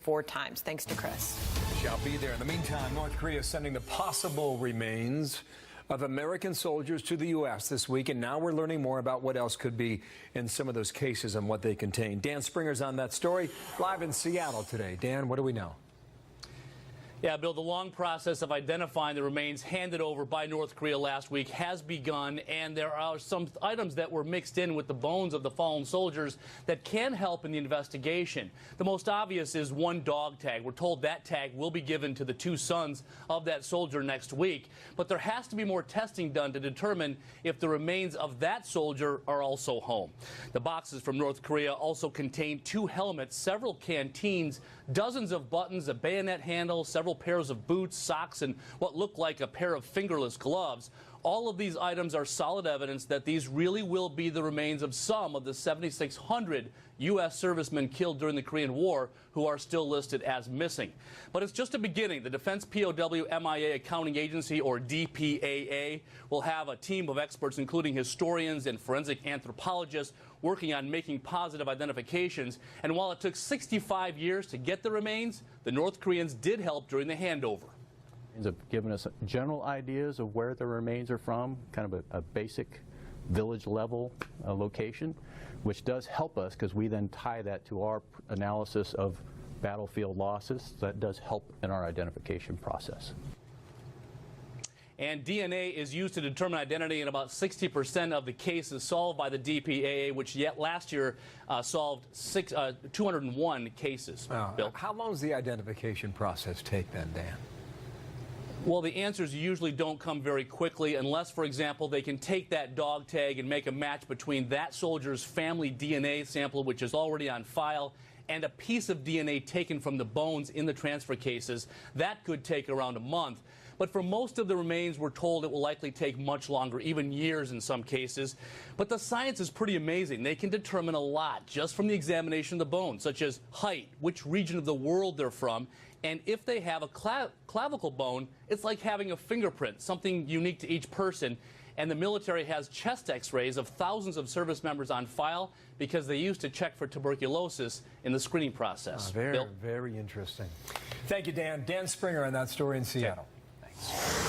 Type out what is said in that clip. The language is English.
4 times. Thanks to Chris. Shall be there. In the meantime, North Korea is sending the possible remains of American soldiers to the U.S. this week, and now we're learning more about what else could be in some of those cases and what they contain. Dan Springer's on that story, live in Seattle today. Dan, what do we know? Yeah, Bill, the long process of identifying the remains handed over by North Korea last week has begun, and there are some items that were mixed in with the bones of the fallen soldiers that can help in the investigation. The most obvious is one dog tag. We're told that tag will be given to the 2 sons of that soldier next week, but there has to be more testing done to determine if the remains of that soldier are also home. The boxes from North Korea also contain 2 helmets, several canteens, dozens of buttons, a bayonet handle, several pairs of boots, socks, and what looked like a pair of fingerless gloves. All of these items are solid evidence that these really will be the remains of some of the 7,600 U.S. servicemen killed during the Korean War who are still listed as missing. But it's just a beginning. The Defense POW MIA Accounting Agency, or DPAA, will have a team of experts, including historians and forensic anthropologists, working on making positive identifications. And while it took 65 years to get the remains, the North Koreans did help during the handover. Have given us general ideas of where the remains are from, kind of a basic village level location, which does help us because we then tie that to our analysis of battlefield losses. That does help in our identification process. And DNA is used to determine identity in about 60% of the cases solved by the DPAA, which yet last year solved 201 cases. Bill? How long does the identification process take then, Dan? Well, the answers usually don't come very quickly unless, for example, they can take that dog tag and make a match between that soldier's family DNA sample, which is already on file, and a piece of DNA taken from the bones in the transfer cases. That could take around a month. But for most of the remains, we're told it will likely take much longer, even years in some cases. But the science is pretty amazing. They can determine a lot just from the examination of the bones, such as height, which region of the world they're from, and if they have a clavicle bone, it's like having a fingerprint, something unique to each person. And the military has chest x-rays of thousands of service members on file because they used to check for tuberculosis in the screening process. Very interesting. Thank you, Dan. Dan Springer on that story in Seattle. Thanks.